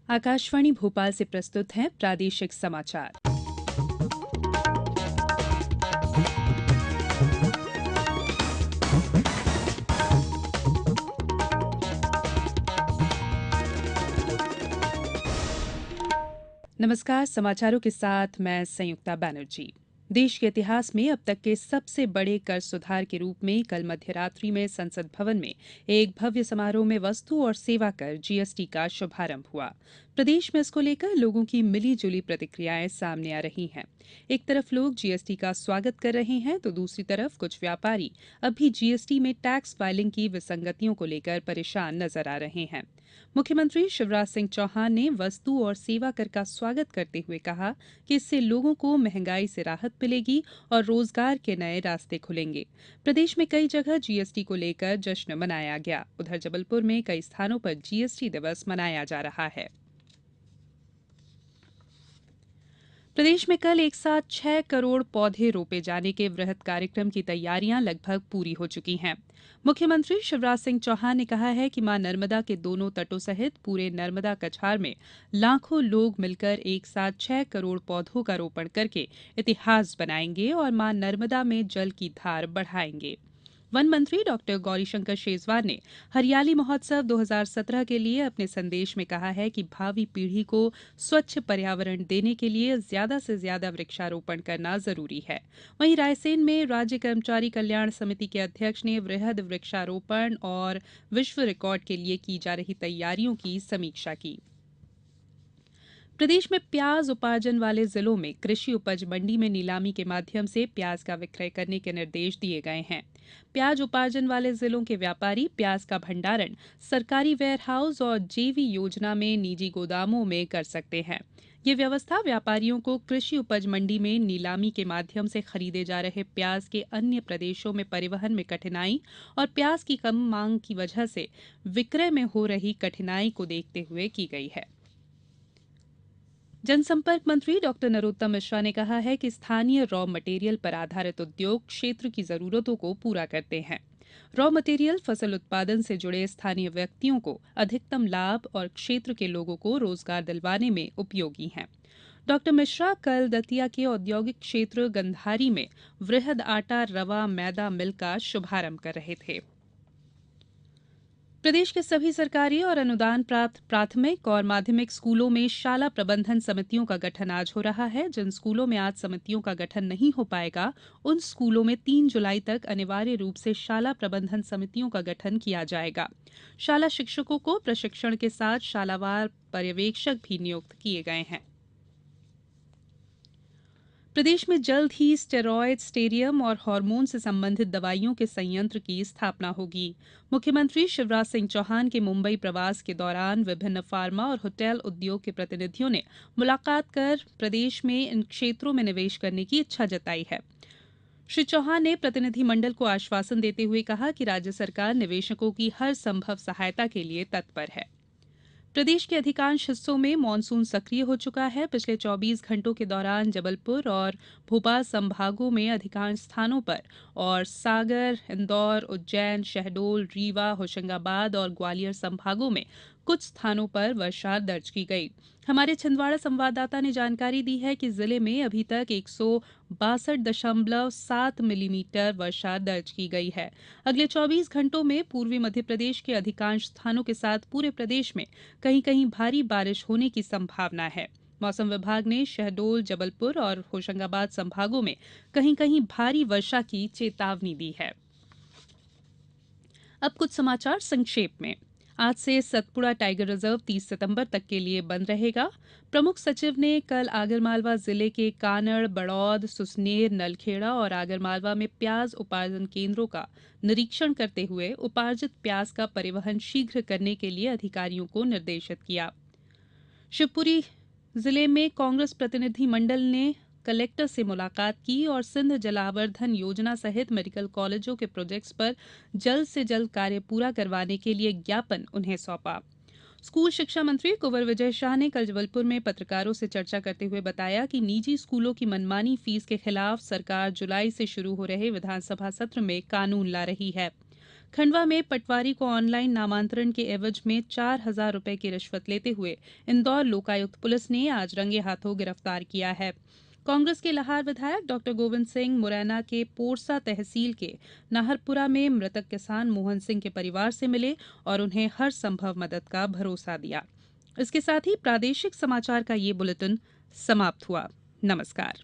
आकाशवाणी भोपाल से प्रस्तुत हैं प्रादेशिक समाचार। नमस्कार, समाचारों के साथ मैं संयुक्ता बैनर्जी। देश के इतिहास में अब तक के सबसे बड़े कर सुधार के रूप में कल मध्यरात्रि में संसद भवन में एक भव्य समारोह में वस्तु और सेवा कर जीएसटी का शुभारंभ हुआ। प्रदेश में इसको लेकर लोगों की मिली जुली प्रतिक्रियाएं सामने आ रही हैं। एक तरफ लोग जीएसटी का स्वागत कर रहे हैं तो दूसरी तरफ कुछ व्यापारी अब भी जीएसटी में टैक्स फाइलिंग की विसंगतियों को लेकर परेशान नजर आ रहे हैं। मुख्यमंत्री शिवराज सिंह चौहान ने वस्तु और सेवा कर का स्वागत करते हुए कहा कि इससे लोगों को महंगाई से राहत मिलेगी और रोजगार के नए रास्ते खुलेंगे। प्रदेश में कई जगह जीएसटी को लेकर जश्न मनाया गया। उधर जबलपुर में कई स्थानों पर जीएसटी दिवस मनाया जा रहा है। प्रदेश में कल एक साथ 6 करोड़ पौधे रोपे जाने के वृहद कार्यक्रम की तैयारियां लगभग पूरी हो चुकी हैं। मुख्यमंत्री शिवराज सिंह चौहान ने कहा है कि मां नर्मदा के दोनों तटों सहित पूरे नर्मदा कछार में लाखों लोग मिलकर एक साथ 6 करोड़ पौधों का रोपण करके इतिहास बनाएंगे और मां नर्मदा में जल की धार बढ़ाएंगे। वन मंत्री डॉक्टर गौरीशंकर शेजवार ने हरियाली महोत्सव 2017 के लिए अपने संदेश में कहा है कि भावी पीढ़ी को स्वच्छ पर्यावरण देने के लिए ज्यादा से ज्यादा वृक्षारोपण करना जरूरी है। वहीं रायसेन में राज्य कर्मचारी कल्याण समिति के अध्यक्ष ने वृहद वृक्षारोपण और विश्व रिकॉर्ड के लिए की जा रही तैयारियों की समीक्षा की। प्रदेश में प्याज उपार्जन वाले जिलों में कृषि उपज मंडी में नीलामी के माध्यम से प्याज का विक्रय करने के निर्देश दिए गए हैं। प्याज उपार्जन वाले जिलों के व्यापारी प्याज का भंडारण सरकारी वेयर हाउस और जेवी योजना में निजी गोदामों में कर सकते हैं। ये व्यवस्था व्यापारियों को कृषि उपज मंडी में नीलामी के माध्यम से खरीदे जा रहे प्याज के अन्य प्रदेशों में परिवहन में कठिनाई और प्याज की कम मांग की वजह से विक्रय में हो रही कठिनाई को देखते हुए की गई है। जनसंपर्क मंत्री डॉक्टर नरोत्तम मिश्रा ने कहा है कि स्थानीय रॉ मटेरियल पर आधारित उद्योग क्षेत्र की जरूरतों को पूरा करते हैं। रॉ मटेरियल फसल उत्पादन से जुड़े स्थानीय व्यक्तियों को अधिकतम लाभ और क्षेत्र के लोगों को रोजगार दिलवाने में उपयोगी हैं। डॉक्टर मिश्रा कल दतिया के औद्योगिक क्षेत्र गंधारी में वृहद आटा रवा मैदा मिल का शुभारंभ कर रहे थे। प्रदेश के सभी सरकारी और अनुदान प्राप्त प्राथमिक और माध्यमिक स्कूलों में शाला प्रबंधन समितियों का गठन आज हो रहा है। जिन स्कूलों में आज समितियों का गठन नहीं हो पाएगा उन स्कूलों में 3 जुलाई तक अनिवार्य रूप से शाला प्रबंधन समितियों का गठन किया जाएगा। शाला शिक्षकों को प्रशिक्षण के साथ शालावार पर्यवेक्षक भी नियुक्त किए गए हैं। प्रदेश में जल्द ही स्टेरॉयड स्टेरियम और हार्मोन से संबंधित दवाइयों के संयंत्र की स्थापना होगी। मुख्यमंत्री शिवराज सिंह चौहान के मुंबई प्रवास के दौरान विभिन्न फार्मा और होटल उद्योग के प्रतिनिधियों ने मुलाकात कर प्रदेश में इन क्षेत्रों में निवेश करने की इच्छा जताई है। श्री चौहान ने प्रतिनिधि मंडल को आश्वासन देते हुए कहा कि राज्य सरकार निवेशकों की हर संभव सहायता के लिए तत्पर है। प्रदेश के अधिकांश हिस्सों में मानसून सक्रिय हो चुका है। पिछले 24 घंटों के दौरान जबलपुर और भोपाल संभागों में अधिकांश स्थानों पर और सागर, इंदौर, उज्जैन, शहडोल, रीवा, होशंगाबाद और ग्वालियर संभागों में कुछ स्थानों पर वर्षा दर्ज की गई। हमारे छिंदवाड़ा संवाददाता ने जानकारी दी है कि जिले में अभी तक 162.7 मिलीमीटर वर्षा दर्ज की गई है। अगले 24 घंटों में पूर्वी मध्य प्रदेश के अधिकांश स्थानों के साथ पूरे प्रदेश में कहीं कहीं भारी बारिश होने की संभावना है। मौसम विभाग ने शहडोल, जबलपुर और होशंगाबाद संभागों में कहीं कहीं भारी वर्षा की चेतावनी दी है। अब कुछ समाचार संक्षेप में। आज से सतपुड़ा टाइगर रिजर्व 30 सितंबर तक के लिए बंद रहेगा। प्रमुख सचिव ने कल आगरमालवा जिले के कानड़, बड़ौद, सुसनेर, नलखेड़ा और आगरमालवा में प्याज उपार्जन केंद्रों का निरीक्षण करते हुए उपार्जित प्याज का परिवहन शीघ्र करने के लिए अधिकारियों को निर्देशित किया। शिवपुरी जिले में कांग्रेस प्रतिनिधि मंडल ने कलेक्टर से मुलाकात की और सिंध जलावर्धन योजना सहित मेडिकल कॉलेजों के प्रोजेक्ट्स पर जल्द से जल्द कार्य पूरा करवाने के लिए ज्ञापन उन्हें सौंपा। स्कूल शिक्षा मंत्री कुंवर विजय शाह ने कल जबलपुर में पत्रकारों से चर्चा करते हुए बताया कि निजी स्कूलों की मनमानी फीस के खिलाफ सरकार जुलाई से शुरू हो रहे विधानसभा सत्र में कानून ला रही है। खंडवा में पटवारी को ऑनलाइन नामांतरण के एवज में 4,000 रुपए की रिश्वत लेते हुए इंदौर लोकायुक्त पुलिस ने आज रंगे हाथों गिरफ्तार किया है। कांग्रेस के लहार विधायक डॉ गोविंद सिंह मुरैना के पोरसा तहसील के नाहरपुरा में मृतक किसान मोहन सिंह के परिवार से मिले और उन्हें हर संभव मदद का भरोसा दिया। इसके साथ ही प्रादेशिक समाचार का ये बुलेटिन समाप्त हुआ। नमस्कार।